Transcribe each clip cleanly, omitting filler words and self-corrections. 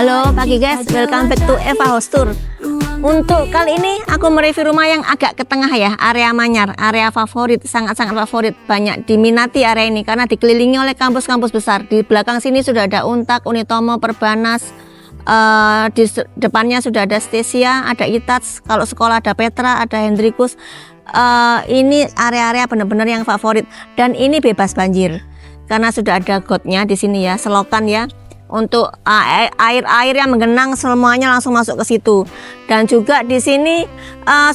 Halo pagi guys, welcome back to Eva House Tour. Untuk kali ini aku mereview rumah yang agak ke tengah ya, area Manyar, area favorit, sangat-sangat favorit, banyak diminati area ini karena dikelilingi oleh kampus-kampus besar. Di belakang sini sudah ada Untak, Unitomo, Perbanas, di depannya sudah ada Stesia, ada Itats, kalau sekolah ada Petra, ada Hendrikus. Ini area-area benar-benar yang favorit dan ini bebas banjir karena sudah ada gotnya di sini ya, selokan ya. Untuk air-air yang menggenang semuanya langsung masuk ke situ. Dan juga di sini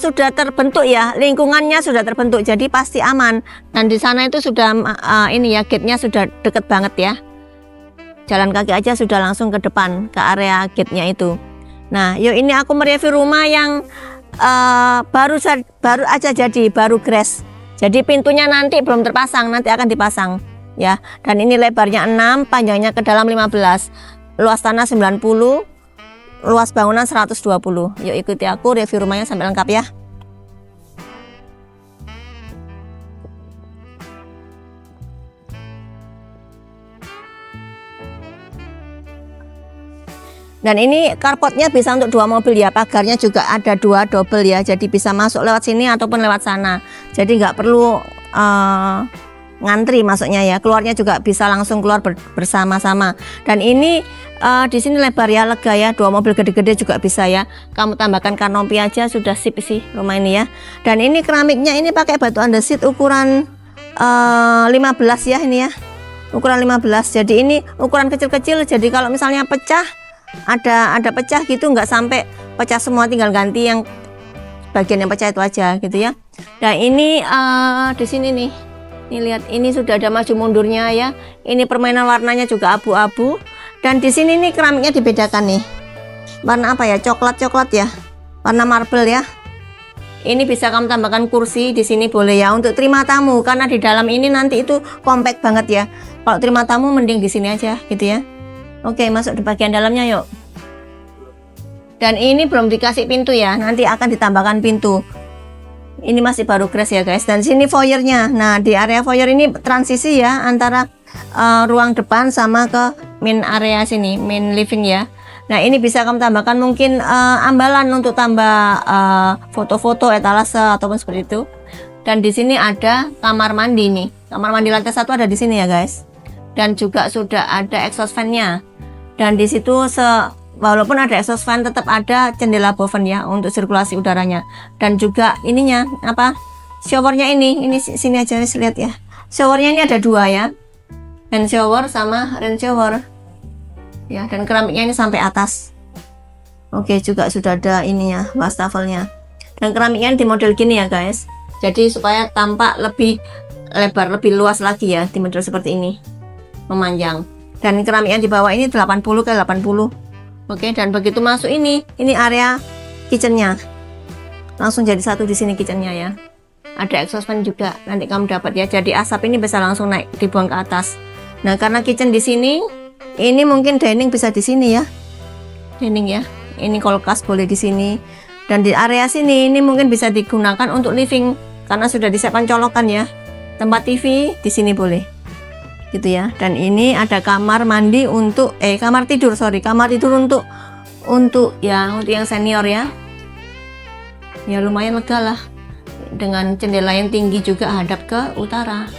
sudah terbentuk ya, lingkungannya sudah terbentuk, jadi pasti aman. Dan di sana itu sudah ini ya, gate-nya sudah deket banget ya. Jalan kaki aja sudah langsung ke depan ke area gate-nya itu. Nah, yuk ini aku mereview rumah yang baru aja jadi, baru grass. Jadi pintunya nanti belum terpasang, nanti akan dipasang. Ya, dan ini lebarnya 6, panjangnya ke dalam 15, luas tanah 90, luas bangunan 120. Yuk ikuti aku review rumahnya sampai lengkap ya. Dan ini carportnya bisa untuk 2 mobil ya, pagarnya juga ada 2 double ya, jadi bisa masuk lewat sini ataupun lewat sana. Jadi nggak perlu ngantri masuknya ya, keluarnya juga bisa langsung keluar bersama-sama. Dan ini di sini lebar ya, lega ya, 2 mobil gede-gede juga bisa ya. Kamu tambahkan kanopi aja sudah sip sih rumah ini ya. Dan ini keramiknya ini pakai batu andesit ukuran 15 ya ini ya, ukuran 15. Jadi ini ukuran kecil-kecil, jadi kalau misalnya pecah ada pecah gitu, nggak sampai pecah semua, tinggal ganti yang bagian yang pecah itu aja gitu ya. Dan ini di sini nih. Ini lihat, ini sudah ada maju mundurnya ya. Ini permainan warnanya juga abu-abu. Dan di sini nih keramiknya dibedakan nih. Warna apa ya? Coklat-coklat ya. Warna marble ya. Ini bisa kamu tambahkan kursi di sini boleh ya untuk terima tamu, karena di dalam ini nanti itu compact banget ya. Kalau terima tamu mending di sini aja gitu ya. Oke, masuk di bagian dalamnya yuk. Dan ini belum dikasih pintu ya. Nanti akan ditambahkan pintu. Ini masih baru grass ya guys. Dan sini foyernya. Nah, di area foyer ini transisi ya antara ruang depan sama ke main area sini, main living ya. Nah, ini bisa kamu tambahkan mungkin ambalan untuk tambah foto-foto, etalase ataupun seperti itu. Dan di sini ada kamar mandi nih. Kamar mandi lantai 1 ada di sini ya guys. Dan juga sudah ada exhaust fan-nya. Dan di situ walaupun ada exhaust fan tetap ada jendela boven ya untuk sirkulasi udaranya. Dan juga ininya apa, showernya ini sini aja lihat ya, showernya ini ada 2 ya, hand shower sama rain shower ya. Dan keramiknya ini sampai atas. Oke, juga sudah ada ininya, wastafelnya. Dan keramiknya di model gini ya guys, jadi supaya tampak lebih lebar, lebih luas lagi ya, di model seperti ini, memanjang. Dan keramiknya di bawah ini 80 ke 80. Oke, dan begitu masuk ini area kitchennya, langsung jadi satu di sini kitchennya ya. Ada exhaust fan juga nanti kamu dapat ya. Jadi asap ini bisa langsung naik, dibuang ke atas. Nah, karena kitchen di sini, ini mungkin dining bisa di sini ya, dining ya. Ini kulkas boleh di sini. Dan di area sini ini mungkin bisa digunakan untuk living karena sudah disiapkan colokan ya. Tempat TV di sini boleh. Gitu ya. Dan ini ada kamar mandi untuk kamar tidur untuk yang senior ya. Ya lumayan lega lah. Dengan jendela yang tinggi juga hadap ke utara.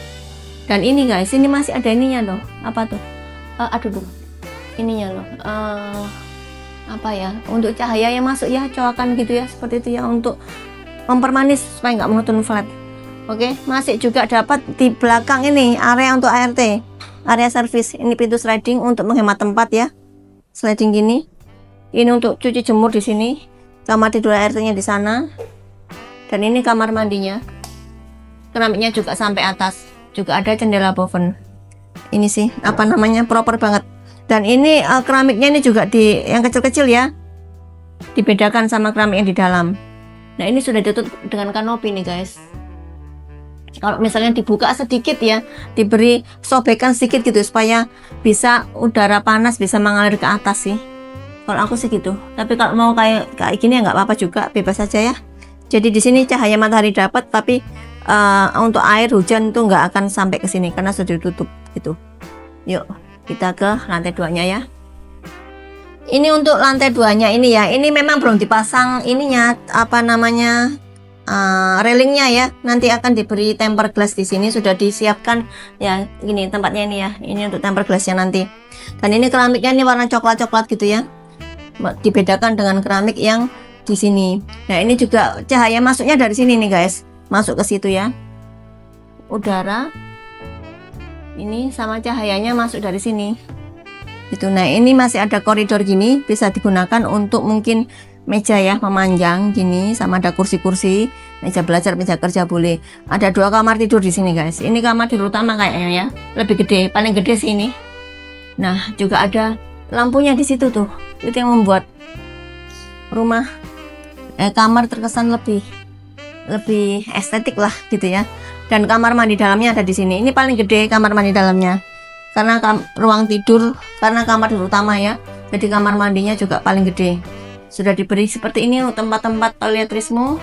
Dan ini guys, ini masih ada ininya loh. Apa tuh? Aduh. Ininya loh. Apa ya? Untuk cahaya yang masuk ya, coakan gitu ya, seperti itu ya, untuk mempermanis supaya nggak monoton flat. Oke, masih juga dapat di belakang ini area untuk ART, area service. Ini pintu sliding untuk menghemat tempat ya, sliding gini. Ini untuk cuci jemur di sini, kamar tidur ART-nya di sana. Dan ini kamar mandinya, keramiknya juga sampai atas, juga ada jendela boven. Ini sih apa namanya, proper banget. Dan ini keramiknya ini juga yang kecil-kecil ya, dibedakan sama keramik yang di dalam. Nah, ini sudah ditutup dengan kanopi nih guys. Kalau misalnya dibuka sedikit ya, diberi sobekan sedikit gitu supaya bisa udara panas bisa mengalir ke atas sih. Kalau aku sih gitu. Tapi kalau mau kayak gini ya nggak apa-apa juga, bebas saja ya. Jadi di sini cahaya matahari dapat, tapi untuk air hujan itu nggak akan sampai ke sini karena sudah ditutup gitu. Yuk kita ke lantai 2-nya ya. Ini untuk lantai 2-nya ini ya. Ini memang belum dipasang ininya apa namanya railingnya ya. Nanti akan diberi tempered glass di sini sudah disiapkan ya. Gini tempatnya ini ya. Ini untuk tempered glassnya nanti. Dan ini keramiknya ini warna coklat-coklat gitu ya. Dibedakan dengan keramik yang di sini. Nah ini juga cahaya masuknya dari sini nih guys. Masuk ke situ ya. Udara. Ini sama cahayanya masuk dari sini. Gitu. Nah ini masih ada koridor gini, bisa digunakan untuk mungkin meja ya, memanjang gini, sama ada kursi-kursi, meja belajar, meja kerja boleh. Ada 2 kamar tidur di sini guys. Ini kamar tidur utama kayaknya ya, lebih gede, paling gede sih ini. Nah juga ada lampunya di situ tuh, itu yang membuat rumah kamar terkesan lebih estetik lah gitu ya. Dan kamar mandi dalamnya ada di sini. Ini paling gede kamar mandi dalamnya. Karena ruang tidur, karena kamar tidur utama ya, jadi kamar mandinya juga paling gede. Sudah diberi seperti ini untuk tempat-tempat toiletrismu.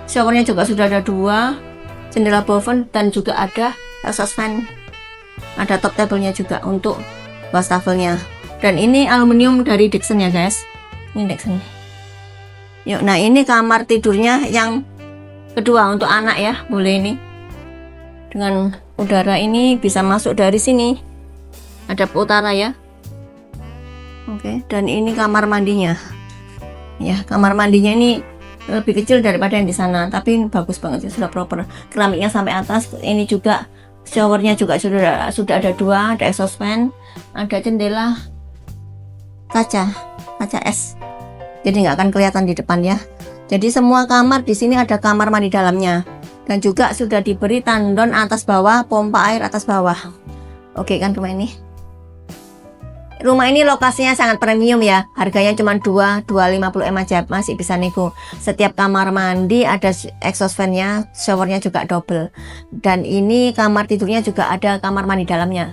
Showernya juga sudah ada 2, jendela boven, dan juga ada exhaust fan. Ada top table-nya juga untuk wastafelnya. Dan ini aluminium dari Dixon ya guys. Ini Dixon. Yuk, nah ini kamar tidurnya yang kedua untuk anak ya, boleh ini. Dengan udara ini bisa masuk dari sini. Ada utara ya. Oke, dan ini kamar mandinya. Ya, kamar mandinya ini lebih kecil daripada yang di sana, tapi bagus banget ya, sudah proper. Keramiknya sampai atas. Ini juga showernya juga sudah ada 2, ada exhaust fan, ada jendela kaca es. Jadi nggak akan kelihatan di depan ya. Jadi semua kamar di sini ada kamar mandi dalamnya. Dan juga sudah diberi tandon atas bawah, pompa air atas bawah. Oke kan rumah ini. Rumah ini lokasinya sangat premium ya. Harganya cuma 250M aja, masih bisa nego. Setiap kamar mandi ada exhaust fan-nya, showernya juga double. Dan ini kamar tidurnya juga ada kamar mandi dalamnya.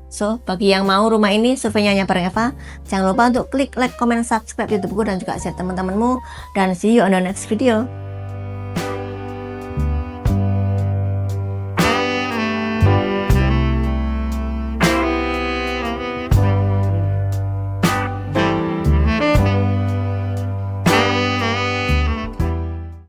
So, bagi yang mau rumah ini, surveinya bareng Eva. Jangan lupa untuk klik like, comment, subscribe YouTubeku dan juga share teman-temanmu. Dan see you on the next video.